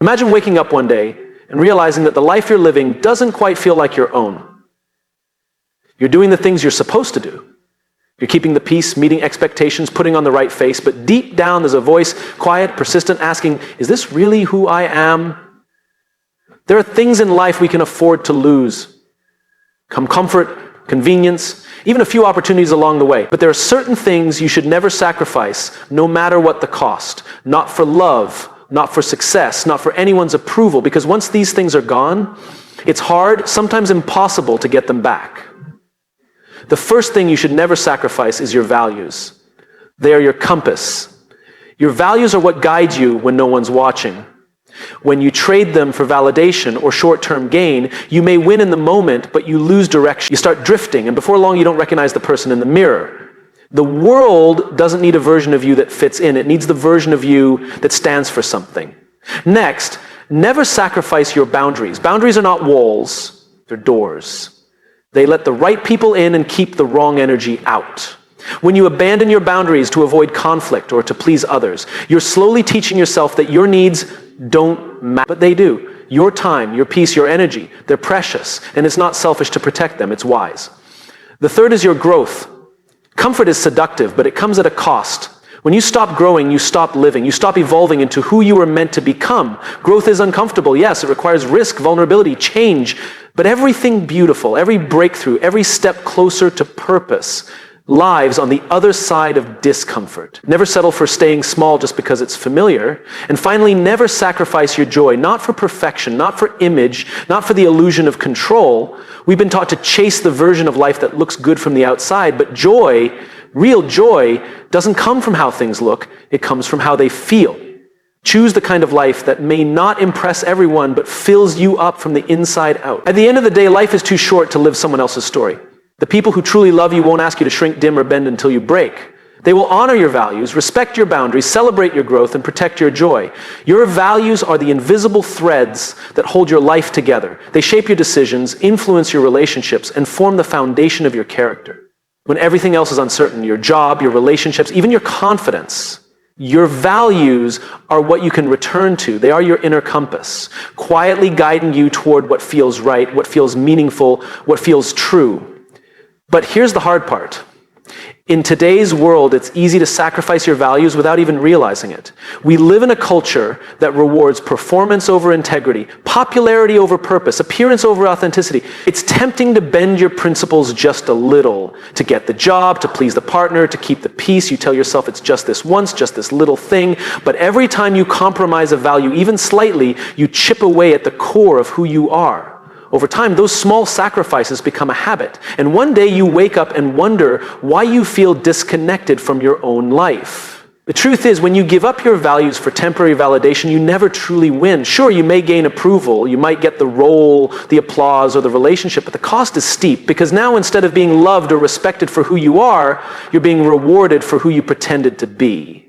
Imagine waking up one day and realizing that the life you're living doesn't quite feel like your own. You're doing the things you're supposed to do. You're keeping the peace, meeting expectations, putting on the right face, but deep down there's a voice, quiet, persistent, asking, is this really who I am? There are things in life we can afford to lose. Comfort, convenience, even a few opportunities along the way. But there are certain things you should never sacrifice, no matter what the cost. Not for love, not for success, not for anyone's approval, because once these things are gone, it's hard, sometimes impossible to get them back. The first thing you should never sacrifice is your values. They are your compass. Your values are what guide you when no one's watching. When you trade them for validation or short-term gain, you may win in the moment, but you lose direction. You start drifting, and before long you don't recognize the person in the mirror. The world doesn't need a version of you that fits in. It needs the version of you that stands for something. Next, never sacrifice your boundaries. Boundaries are not walls, they're doors. They let the right people in and keep the wrong energy out. When you abandon your boundaries to avoid conflict or to please others, you're slowly teaching yourself that your needs don't matter, but they do. Your time, your peace, your energy, they're precious, and it's not selfish to protect them, it's wise. The third is your growth. Comfort is seductive, but it comes at a cost. When you stop growing, you stop living. You stop evolving into who you were meant to become. Growth is uncomfortable. Yes, it requires risk, vulnerability, change. But everything beautiful, every breakthrough, every step closer to purpose lies on the other side of discomfort. Never settle for staying small just because it's familiar. And finally, never sacrifice your joy, not for perfection, not for image, not for the illusion of control. We've been taught to chase the version of life that looks good from the outside, but joy, real joy, doesn't come from how things look, it comes from how they feel. Choose the kind of life that may not impress everyone, but fills you up from the inside out. At the end of the day, life is too short to live someone else's story. The people who truly love you won't ask you to shrink, dim, or bend until you break. They will honor your values, respect your boundaries, celebrate your growth, and protect your joy. Your values are the invisible threads that hold your life together. They shape your decisions, influence your relationships, and form the foundation of your character. When everything else is uncertain, your job, your relationships, even your confidence, your values are what you can return to. They are your inner compass, quietly guiding you toward what feels right, what feels meaningful, what feels true. But here's the hard part. In today's world, it's easy to sacrifice your values without even realizing it. We live in a culture that rewards performance over integrity, popularity over purpose, appearance over authenticity. It's tempting to bend your principles just a little, to get the job, to please the partner, to keep the peace. You tell yourself it's just this once, just this little thing. But every time you compromise a value, even slightly, you chip away at the core of who you are. Over time, those small sacrifices become a habit. And one day you wake up and wonder why you feel disconnected from your own life. The truth is, when you give up your values for temporary validation, you never truly win. Sure, you may gain approval, you might get the role, the applause, or the relationship, but the cost is steep, because now instead of being loved or respected for who you are, you're being rewarded for who you pretended to be.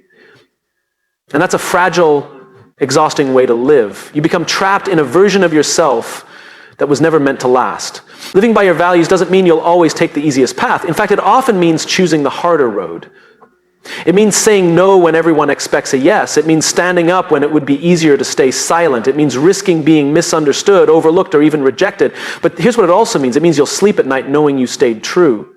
And that's a fragile, exhausting way to live. You become trapped in a version of yourself that was never meant to last. Living by your values doesn't mean you'll always take the easiest path. In fact, it often means choosing the harder road. It means saying no when everyone expects a yes. It means standing up when it would be easier to stay silent. It means risking being misunderstood, overlooked, or even rejected. But here's what it also means. It means you'll sleep at night knowing you stayed true.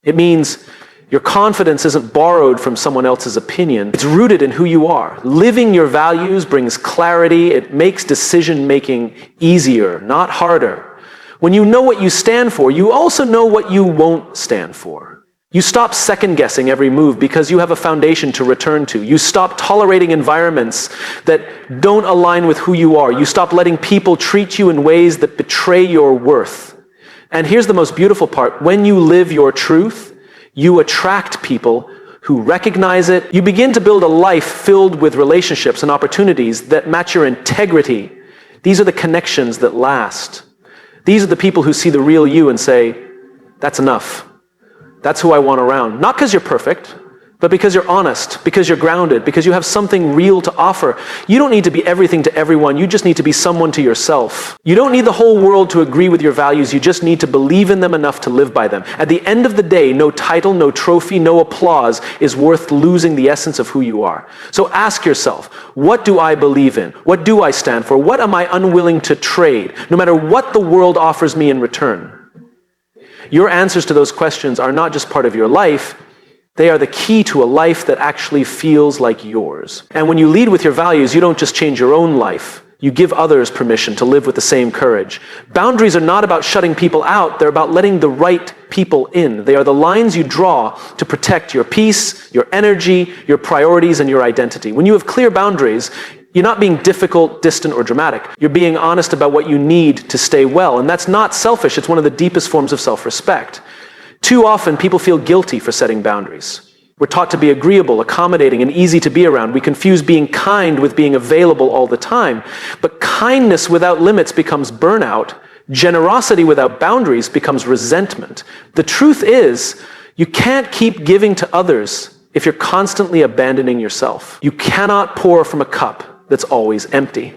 It means your confidence isn't borrowed from someone else's opinion. It's rooted in who you are. Living your values brings clarity. It makes decision-making easier, not harder. When you know what you stand for, you also know what you won't stand for. You stop second-guessing every move because you have a foundation to return to. You stop tolerating environments that don't align with who you are. You stop letting people treat you in ways that betray your worth. And here's the most beautiful part. When you live your truth, you attract people who recognize it. You begin to build a life filled with relationships and opportunities that match your integrity. These are the connections that last. These are the people who see the real you and say, that's enough. That's who I want around. Not because you're perfect, but because you're honest, because you're grounded, because you have something real to offer. You don't need to be everything to everyone. You just need to be someone to yourself. You don't need the whole world to agree with your values. You just need to believe in them enough to live by them. At the end of the day, no title, no trophy, no applause is worth losing the essence of who you are. So ask yourself, what do I believe in? What do I stand for? What am I unwilling to trade, no matter what the world offers me in return? Your answers to those questions are not just part of your life, they are the key to a life that actually feels like yours. And when you lead with your values, you don't just change your own life. You give others permission to live with the same courage. Boundaries are not about shutting people out. They're about letting the right people in. They are the lines you draw to protect your peace, your energy, your priorities, and your identity. When you have clear boundaries, you're not being difficult, distant, or dramatic. You're being honest about what you need to stay well. And that's not selfish. It's one of the deepest forms of self-respect. Too often, people feel guilty for setting boundaries. We're taught to be agreeable, accommodating, and easy to be around. We confuse being kind with being available all the time. But kindness without limits becomes burnout. Generosity without boundaries becomes resentment. The truth is, you can't keep giving to others if you're constantly abandoning yourself. You cannot pour from a cup that's always empty.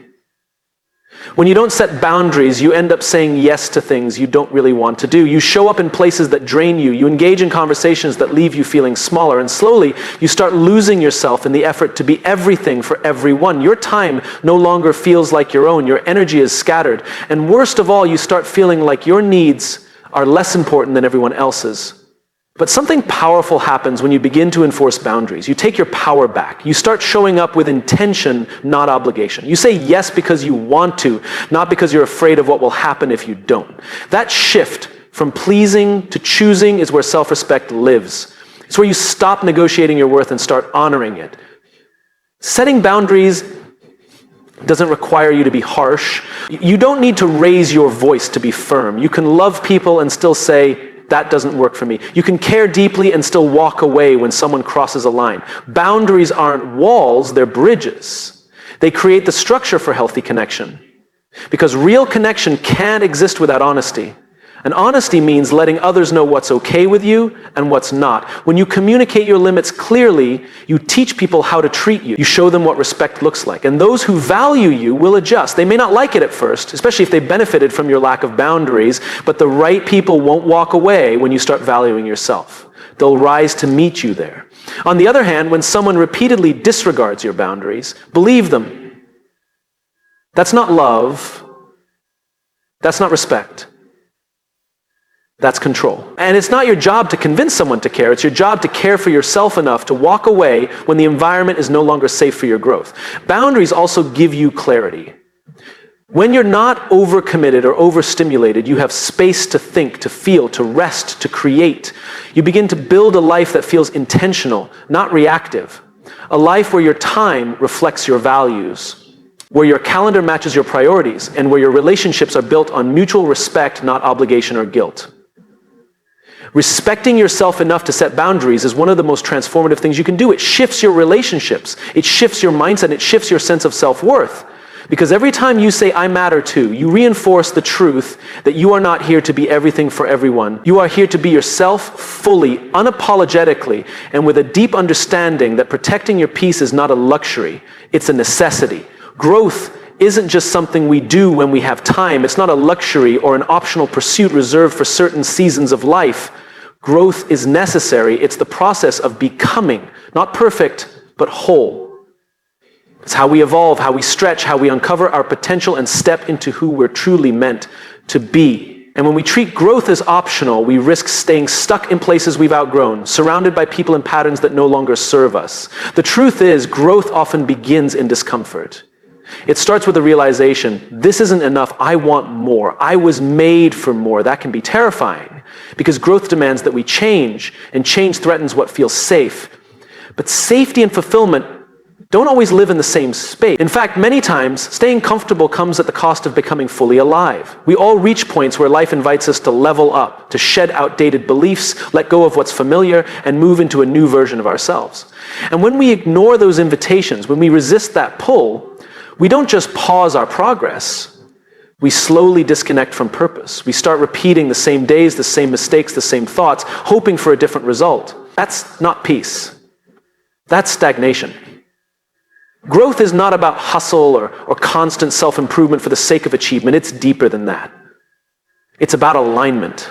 When you don't set boundaries, you end up saying yes to things you don't really want to do. You show up in places that drain you. You engage in conversations that leave you feeling smaller. And slowly, you start losing yourself in the effort to be everything for everyone. Your time no longer feels like your own. Your energy is scattered. And worst of all, you start feeling like your needs are less important than everyone else's. But something powerful happens when you begin to enforce boundaries. You take your power back. You start showing up with intention, not obligation. You say yes because you want to, not because you're afraid of what will happen if you don't. That shift from pleasing to choosing is where self-respect lives. It's where you stop negotiating your worth and start honoring it. Setting boundaries doesn't require you to be harsh. You don't need to raise your voice to be firm. You can love people and still say, that doesn't work for me. You can care deeply and still walk away when someone crosses a line. Boundaries aren't walls, they're bridges. They create the structure for healthy connection. Because real connection can't exist without honesty. And honesty means letting others know what's okay with you and what's not. When you communicate your limits clearly, you teach people how to treat you. You show them what respect looks like. And those who value you will adjust. They may not like it at first, especially if they benefited from your lack of boundaries, but the right people won't walk away when you start valuing yourself. They'll rise to meet you there. On the other hand, when someone repeatedly disregards your boundaries, believe them. That's not love. That's not respect. That's control. And it's not your job to convince someone to care. It's your job to care for yourself enough to walk away when the environment is no longer safe for your growth. Boundaries also give you clarity. When you're not overcommitted or overstimulated, you have space to think, to feel, to rest, to create. You begin to build a life that feels intentional, not reactive. A life where your time reflects your values, where your calendar matches your priorities, and where your relationships are built on mutual respect, not obligation or guilt. Respecting yourself enough to set boundaries is one of the most transformative things you can do. It shifts your relationships. It shifts your mindset. It shifts your sense of self-worth. Because every time you say, I matter too, you reinforce the truth that you are not here to be everything for everyone. You are here to be yourself fully, unapologetically, and with a deep understanding that protecting your peace is not a luxury. It's a necessity. Growth isn't just something we do when we have time. It's not a luxury or an optional pursuit reserved for certain seasons of life. Growth is necessary. It's the process of becoming, not perfect, but whole. It's how we evolve, how we stretch, how we uncover our potential and step into who we're truly meant to be. And when we treat growth as optional, we risk staying stuck in places we've outgrown, surrounded by people and patterns that no longer serve us. The truth is, growth often begins in discomfort. It starts with the realization, this isn't enough, I want more. I was made for more. That can be terrifying because growth demands that we change, and change threatens what feels safe. But safety and fulfillment don't always live in the same space. In fact, many times, staying comfortable comes at the cost of becoming fully alive. We all reach points where life invites us to level up, to shed outdated beliefs, let go of what's familiar, and move into a new version of ourselves. And when we ignore those invitations, when we resist that pull, we don't just pause our progress, we slowly disconnect from purpose. We start repeating the same days, the same mistakes, the same thoughts, hoping for a different result. That's not peace. That's stagnation. Growth is not about hustle or constant self-improvement for the sake of achievement. It's deeper than that. It's about alignment.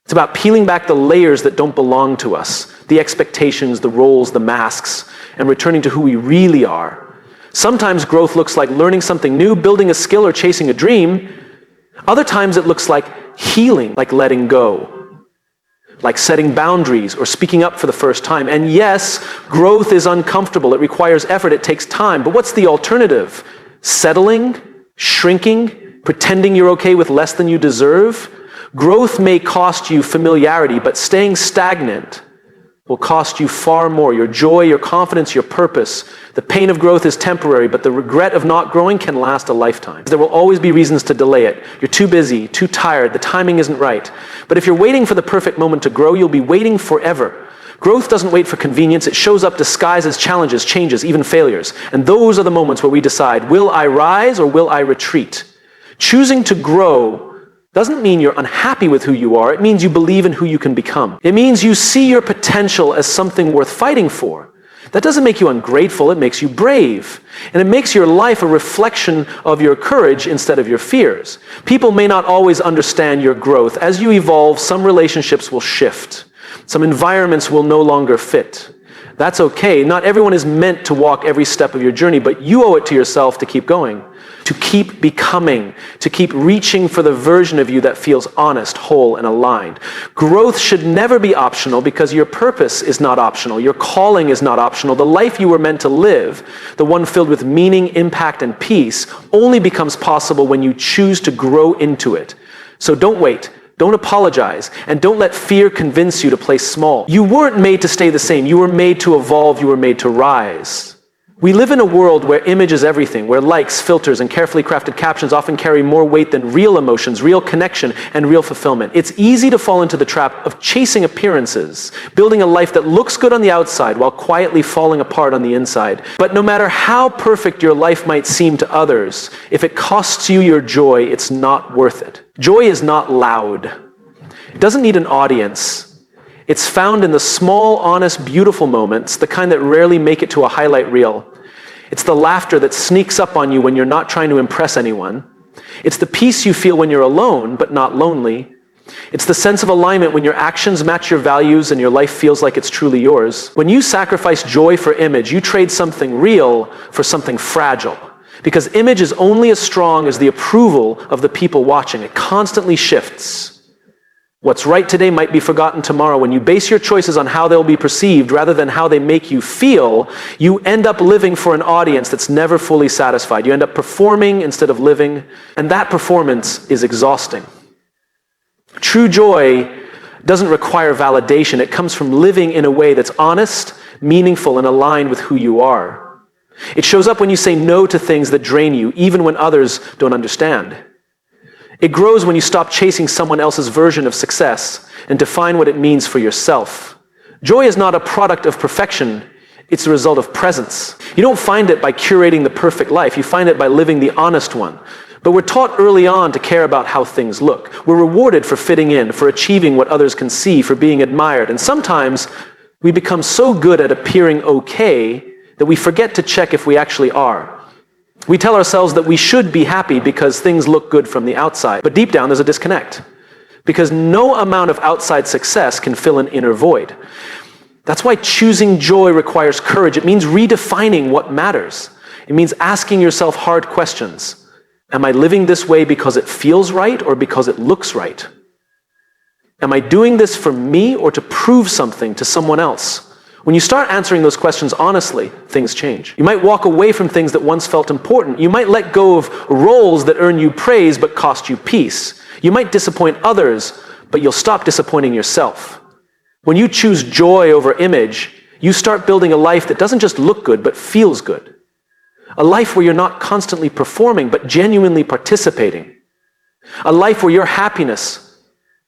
It's about peeling back the layers that don't belong to us, the expectations, the roles, the masks, and returning to who we really are. Sometimes growth looks like learning something new, building a skill, or chasing a dream. Other times it looks like healing, like letting go, like setting boundaries or speaking up for the first time. And yes, growth is uncomfortable. It requires effort. It takes time. But what's the alternative? Settling? Shrinking? Pretending you're okay with less than you deserve? Growth may cost you familiarity, but staying stagnant will cost you far more. Your joy, your confidence, your purpose. The pain of growth is temporary, but the regret of not growing can last a lifetime. There will always be reasons to delay it. You're too busy, too tired, the timing isn't right. But if you're waiting for the perfect moment to grow, you'll be waiting forever. Growth doesn't wait for convenience. It shows up disguised as challenges, changes, even failures. And those are the moments where we decide, will I rise or will I retreat? Choosing to grow doesn't mean you're unhappy with who you are. It means you believe in who you can become. It means you see your potential as something worth fighting for. That doesn't make you ungrateful. It makes you brave. And it makes your life a reflection of your courage instead of your fears. People may not always understand your growth. As you evolve, some relationships will shift. Some environments will no longer fit. That's okay. Not everyone is meant to walk every step of your journey, but you owe it to yourself to keep going, to keep becoming, to keep reaching for the version of you that feels honest, whole, and aligned. Growth should never be optional because your purpose is not optional. Your calling is not optional. The life you were meant to live, the one filled with meaning, impact, and peace, only becomes possible when you choose to grow into it. So don't wait. Don't apologize, and don't let fear convince you to play small. You weren't made to stay the same. You were made to evolve. You were made to rise. We live in a world where image is everything, where likes, filters, and carefully crafted captions often carry more weight than real emotions, real connection, and real fulfillment. It's easy to fall into the trap of chasing appearances, building a life that looks good on the outside while quietly falling apart on the inside. But no matter how perfect your life might seem to others, if it costs you your joy, it's not worth it. Joy is not loud. It doesn't need an audience. It's found in the small, honest, beautiful moments, the kind that rarely make it to a highlight reel. It's the laughter that sneaks up on you when you're not trying to impress anyone. It's the peace you feel when you're alone, but not lonely. It's the sense of alignment when your actions match your values and your life feels like it's truly yours. When you sacrifice joy for image, you trade something real for something fragile. Because image is only as strong as the approval of the people watching. It constantly shifts. What's right today might be forgotten tomorrow. When you base your choices on how they'll be perceived rather than how they make you feel, you end up living for an audience that's never fully satisfied. You end up performing instead of living, and that performance is exhausting. True joy doesn't require validation. It comes from living in a way that's honest, meaningful, and aligned with who you are. It shows up when you say no to things that drain you, even when others don't understand. It grows when you stop chasing someone else's version of success and define what it means for yourself. Joy is not a product of perfection. It's a result of presence. You don't find it by curating the perfect life. You find it by living the honest one. But we're taught early on to care about how things look. We're rewarded for fitting in, for achieving what others can see, for being admired. And sometimes we become so good at appearing okay that we forget to check if we actually are. We tell ourselves that we should be happy because things look good from the outside. But deep down, there's a disconnect. Because no amount of outside success can fill an inner void. That's why choosing joy requires courage. It means redefining what matters. It means asking yourself hard questions. Am I living this way because it feels right or because it looks right? Am I doing this for me or to prove something to someone else? When you start answering those questions honestly, things change. You might walk away from things that once felt important. You might let go of roles that earn you praise but cost you peace. You might disappoint others, but you'll stop disappointing yourself. When you choose joy over image, you start building a life that doesn't just look good, but feels good. A life where you're not constantly performing, but genuinely participating. A life where your happiness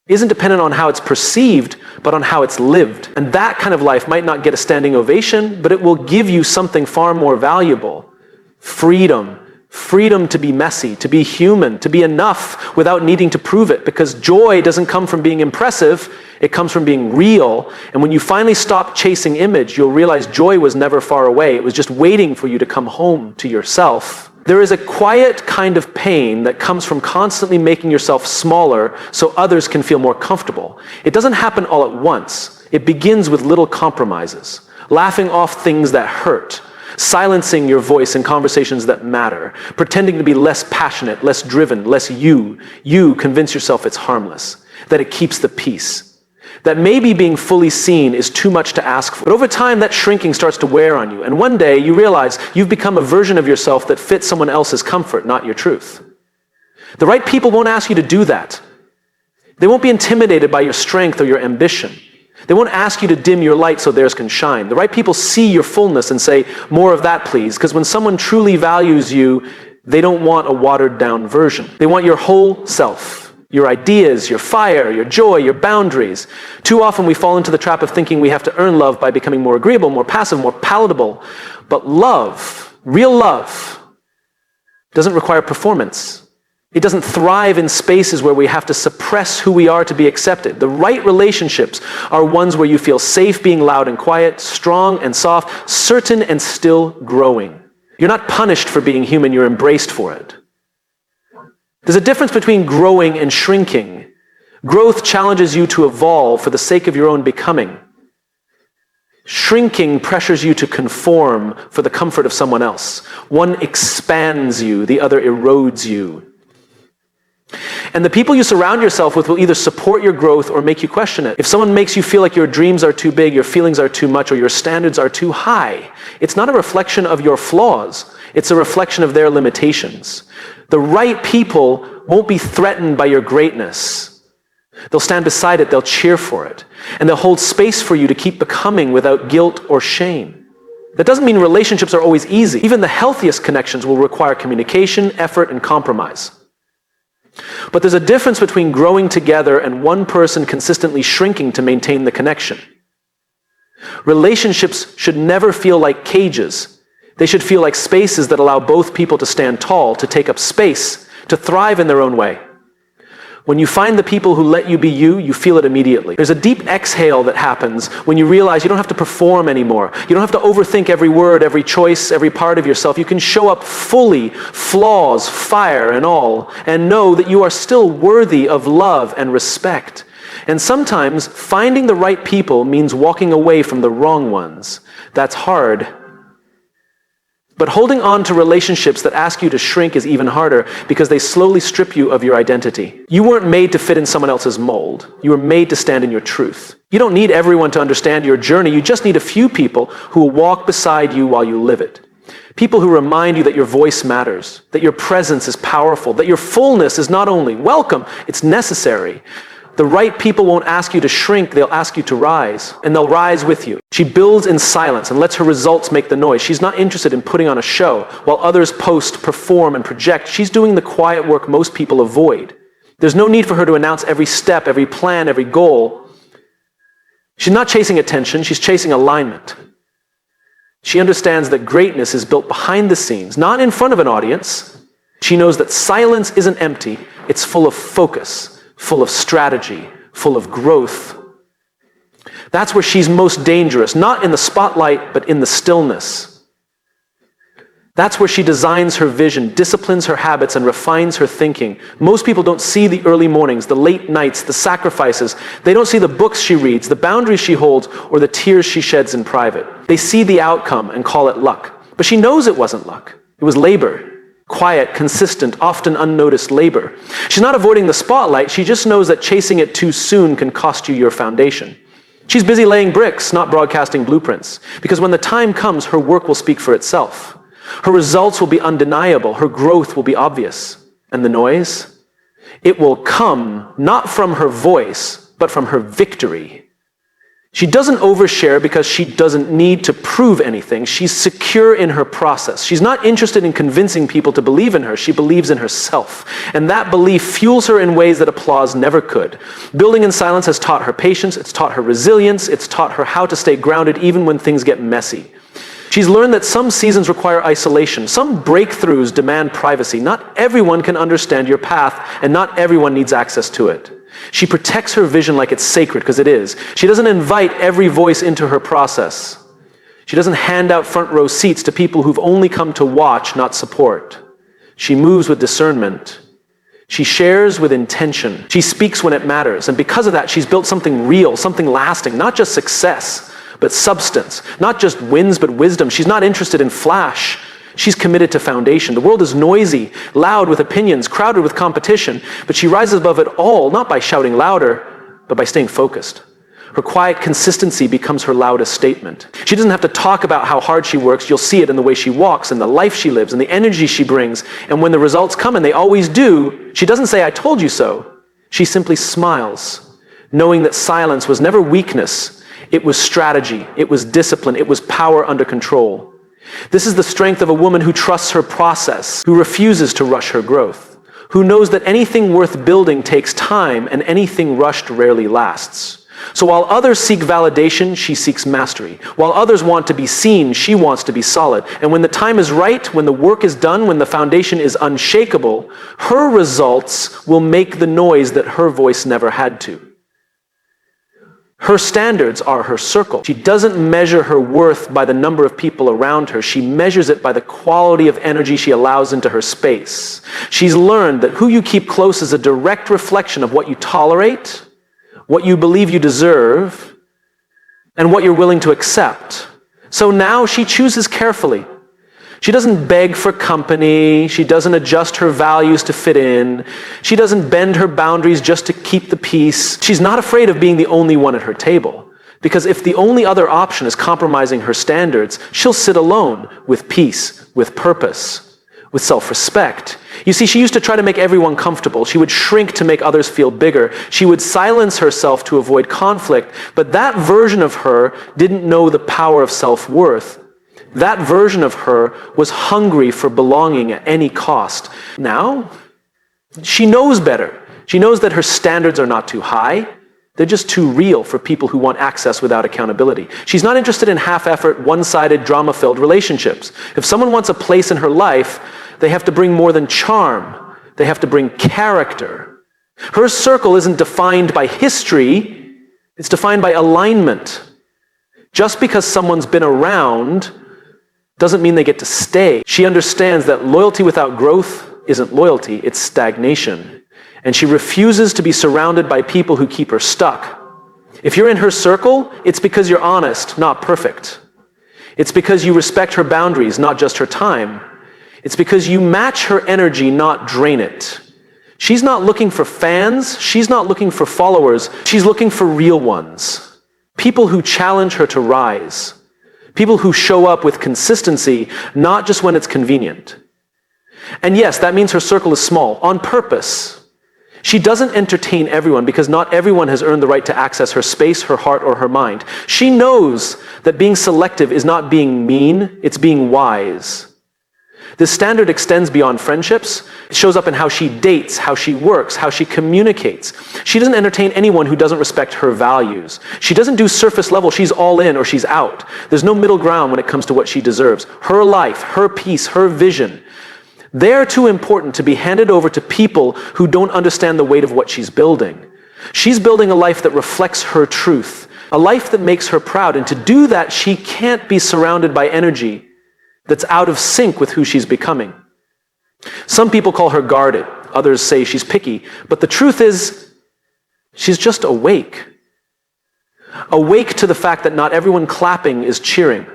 isn't dependent on how it's perceived, but on how it's lived. And that kind of life might not get a standing ovation, but it will give you something far more valuable. Freedom, Freedom to be messy, to be human, to be enough without needing to prove it, because joy doesn't come from being impressive, it comes from being real. And when you finally stop chasing image, you'll realize joy was never far away. It was just waiting for you to come home to yourself. There is a quiet kind of pain that comes from constantly making yourself smaller so others can feel more comfortable. It doesn't happen all at once. It begins with little compromises, laughing off things that hurt, silencing your voice in conversations that matter, pretending to be less passionate, less driven, less you. You convince yourself it's harmless, that it keeps the peace, that maybe being fully seen is too much to ask for. But over time, that shrinking starts to wear on you. And one day, you realize you've become a version of yourself that fits someone else's comfort, not your truth. The right people won't ask you to do that. They won't be intimidated by your strength or your ambition. They won't ask you to dim your light so theirs can shine. The right people see your fullness and say, more of that, please. Because when someone truly values you, they don't want a watered-down version. They want your whole self. Your ideas, your fire, your joy, your boundaries. Too often we fall into the trap of thinking we have to earn love by becoming more agreeable, more passive, more palatable. But love, real love, doesn't require performance. It doesn't thrive in spaces where we have to suppress who we are to be accepted. The right relationships are ones where you feel safe being loud and quiet, strong and soft, certain and still growing. You're not punished for being human, you're embraced for it. There's a difference between growing and shrinking. Growth challenges you to evolve for the sake of your own becoming. Shrinking pressures you to conform for the comfort of someone else. One expands you, the other erodes you. And the people you surround yourself with will either support your growth or make you question it. If someone makes you feel like your dreams are too big, your feelings are too much, or your standards are too high, it's not a reflection of your flaws. It's a reflection of their limitations. The right people won't be threatened by your greatness. They'll stand beside it, they'll cheer for it, and they'll hold space for you to keep becoming without guilt or shame. That doesn't mean relationships are always easy. Even the healthiest connections will require communication, effort, and compromise. But there's a difference between growing together and one person consistently shrinking to maintain the connection. Relationships should never feel like cages. They should feel like spaces that allow both people to stand tall, to take up space, to thrive in their own way. When you find the people who let you be you, you feel it immediately. There's a deep exhale that happens when you realize you don't have to perform anymore. You don't have to overthink every word, every choice, every part of yourself. You can show up fully, flaws, fire, and all, and know that you are still worthy of love and respect. And sometimes finding the right people means walking away from the wrong ones. That's hard. But holding on to relationships that ask you to shrink is even harder because they slowly strip you of your identity. You weren't made to fit in someone else's mold. You were made to stand in your truth. You don't need everyone to understand your journey. You just need a few people who will walk beside you while you live it. People who remind you that your voice matters, that your presence is powerful, that your fullness is not only welcome, it's necessary. The right people won't ask you to shrink, they'll ask you to rise, and they'll rise with you. She builds in silence and lets her results make the noise. She's not interested in putting on a show. While others post, perform, and project, she's doing the quiet work most people avoid. There's no need for her to announce every step, every plan, every goal. She's not chasing attention, she's chasing alignment. She understands that greatness is built behind the scenes, not in front of an audience. She knows that silence isn't empty, it's full of focus, full of strategy, full of growth. That's where she's most dangerous, not in the spotlight, but in the stillness. That's where she designs her vision, disciplines her habits, and refines her thinking. Most people don't see the early mornings, the late nights, the sacrifices. They don't see the books she reads, the boundaries she holds, or the tears she sheds in private. They see the outcome and call it luck. But she knows it wasn't luck. It was labor. Quiet, consistent, often unnoticed labor. She's not avoiding the spotlight, she just knows that chasing it too soon can cost you your foundation. She's busy laying bricks, not broadcasting blueprints, because when the time comes, her work will speak for itself. Her results will be undeniable, her growth will be obvious. And the noise? It will come not from her voice, but from her victory. She doesn't overshare because she doesn't need to prove anything. She's secure in her process. She's not interested in convincing people to believe in her. She believes in herself. And that belief fuels her in ways that applause never could. Building in silence has taught her patience. It's taught her resilience. It's taught her how to stay grounded even when things get messy. She's learned that some seasons require isolation. Some breakthroughs demand privacy. Not everyone can understand your path, and not everyone needs access to it. She protects her vision like it's sacred, because it is. She doesn't invite every voice into her process. She doesn't hand out front row seats to people who've only come to watch, not support. She moves with discernment. She shares with intention. She speaks when it matters. And because of that, she's built something real, something lasting, not just success, but substance. Not just wins, but wisdom. She's not interested in flash. She's committed to foundation. The world is noisy, loud with opinions, crowded with competition, but she rises above it all, not by shouting louder, but by staying focused. Her quiet consistency becomes her loudest statement. She doesn't have to talk about how hard she works. You'll see it in the way she walks, and the life she lives, and the energy she brings. And when the results come, and they always do, she doesn't say, "I told you so." She simply smiles, knowing that silence was never weakness. It was strategy. It was discipline. It was power under control. This is the strength of a woman who trusts her process, who refuses to rush her growth, who knows that anything worth building takes time, and anything rushed rarely lasts. So while others seek validation, she seeks mastery. While others want to be seen, she wants to be solid. And when the time is right, when the work is done, when the foundation is unshakable, her results will make the noise that her voice never had to. Her standards are her circle. She doesn't measure her worth by the number of people around her. She measures it by the quality of energy she allows into her space. She's learned that who you keep close is a direct reflection of what you tolerate, what you believe you deserve, and what you're willing to accept. So now she chooses carefully. She doesn't beg for company. She doesn't adjust her values to fit in. She doesn't bend her boundaries just to keep the peace. She's not afraid of being the only one at her table, because if the only other option is compromising her standards, she'll sit alone with peace, with purpose, with self-respect. You see, she used to try to make everyone comfortable. She would shrink to make others feel bigger. She would silence herself to avoid conflict. But that version of her didn't know the power of self-worth. That version of her was hungry for belonging at any cost. Now, she knows better. She knows that her standards are not too high. They're just too real for people who want access without accountability. She's not interested in half-effort, one-sided, drama-filled relationships. If someone wants a place in her life, they have to bring more than charm. They have to bring character. Her circle isn't defined by history. It's defined by alignment. Just because someone's been around doesn't mean they get to stay. She understands that loyalty without growth isn't loyalty, it's stagnation. And she refuses to be surrounded by people who keep her stuck. If you're in her circle, it's because you're honest, not perfect. It's because you respect her boundaries, not just her time. It's because you match her energy, not drain it. She's not looking for fans. She's not looking for followers. She's looking for real ones. People who challenge her to rise. People who show up with consistency, not just when it's convenient. And yes, that means her circle is small, on purpose. She doesn't entertain everyone because not everyone has earned the right to access her space, her heart, or her mind. She knows that being selective is not being mean, it's being wise. This standard extends beyond friendships. It shows up in how she dates, how she works, how she communicates. She doesn't entertain anyone who doesn't respect her values. She doesn't do surface level, she's all in or she's out. There's no middle ground when it comes to what she deserves. Her life, her peace, her vision. They're too important to be handed over to people who don't understand the weight of what she's building. She's building a life that reflects her truth, a life that makes her proud. And to do that, she can't be surrounded by energy that's out of sync with who she's becoming. Some people call her guarded. Others say she's picky. But the truth is, she's just awake. Awake to the fact that not everyone clapping is cheering.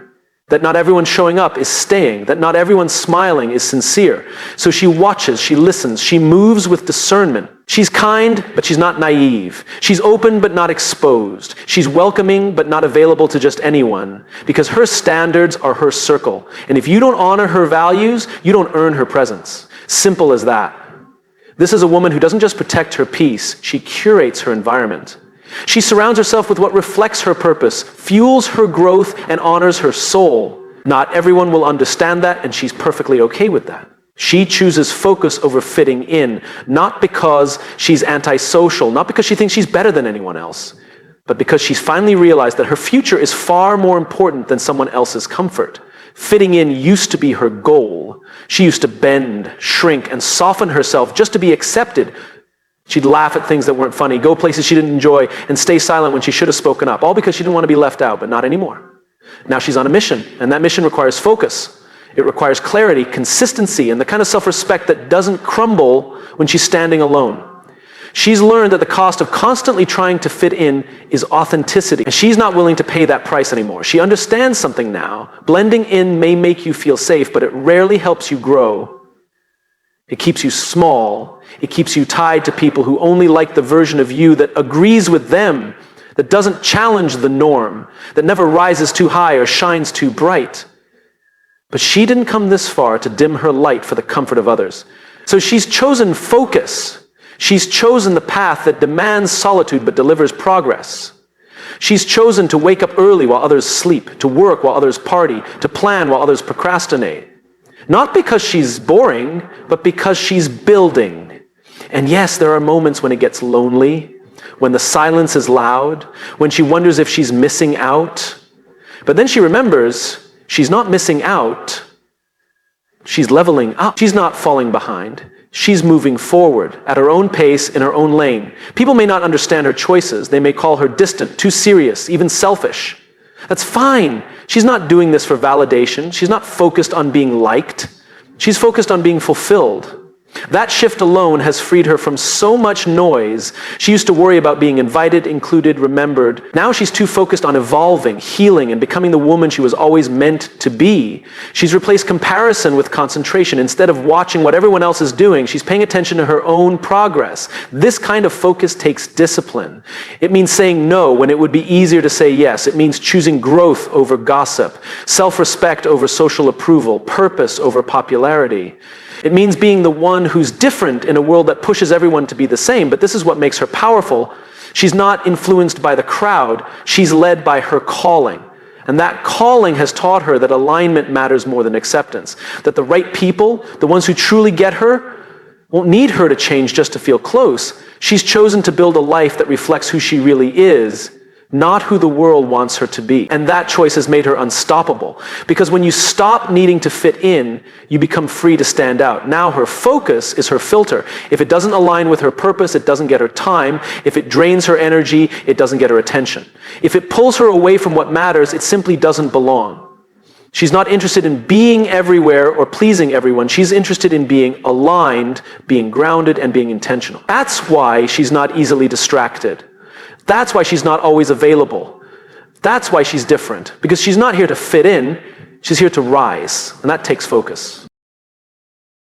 That not everyone showing up is staying. That not everyone smiling is sincere. So she watches, she listens, she moves with discernment. She's kind, but she's not naive. She's open, but not exposed. She's welcoming, but not available to just anyone. Because her standards are her circle. And if you don't honor her values, you don't earn her presence. Simple as that. This is a woman who doesn't just protect her peace, she curates her environment. She surrounds herself with what reflects her purpose, fuels her growth, and honors her soul. Not everyone will understand that, and she's perfectly okay with that. She chooses focus over fitting in, not because she's antisocial, not because she thinks she's better than anyone else, but because she's finally realized that her future is far more important than someone else's comfort. Fitting in used to be her goal. She used to bend, shrink, and soften herself just to be accepted. She'd laugh at things that weren't funny, go places she didn't enjoy, and stay silent when she should have spoken up, all because she didn't want to be left out, but not anymore. Now she's on a mission, and that mission requires focus. It requires clarity, consistency, and the kind of self-respect that doesn't crumble when she's standing alone. She's learned that the cost of constantly trying to fit in is authenticity, and she's not willing to pay that price anymore. She understands something now. Blending in may make you feel safe, but it rarely helps you grow. It keeps you small. It keeps you tied to people who only like the version of you that agrees with them, that doesn't challenge the norm, that never rises too high or shines too bright. But she didn't come this far to dim her light for the comfort of others. So she's chosen focus. She's chosen the path that demands solitude but delivers progress. She's chosen to wake up early while others sleep, to work while others party, to plan while others procrastinate. Not because she's boring, but because she's building. And yes, there are moments when it gets lonely, when the silence is loud, when she wonders if she's missing out. But then she remembers she's not missing out. She's leveling up. She's not falling behind. She's moving forward at her own pace in her own lane. People may not understand her choices. They may call her distant, too serious, even selfish. That's fine. She's not doing this for validation. She's not focused on being liked. She's focused on being fulfilled. That shift alone has freed her from so much noise. She used to worry about being invited, included, remembered. Now she's too focused on evolving, healing, and becoming the woman she was always meant to be. She's replaced comparison with concentration. Instead of watching what everyone else is doing, she's paying attention to her own progress. This kind of focus takes discipline. It means saying no when it would be easier to say yes. It means choosing growth over gossip, self-respect over social approval, purpose over popularity. It means being the one who's different in a world that pushes everyone to be the same, but this is what makes her powerful. She's not influenced by the crowd. She's led by her calling. And that calling has taught her that alignment matters more than acceptance. That the right people, the ones who truly get her, won't need her to change just to feel close. She's chosen to build a life that reflects who she really is, not who the world wants her to be. And that choice has made her unstoppable. Because when you stop needing to fit in, you become free to stand out. Now her focus is her filter. If it doesn't align with her purpose, it doesn't get her time. If it drains her energy, it doesn't get her attention. If it pulls her away from what matters, it simply doesn't belong. She's not interested in being everywhere or pleasing everyone. She's interested in being aligned, being grounded, and being intentional. That's why she's not easily distracted. That's why she's not always available. That's why she's different. Because she's not here to fit in, she's here to rise. And that takes focus.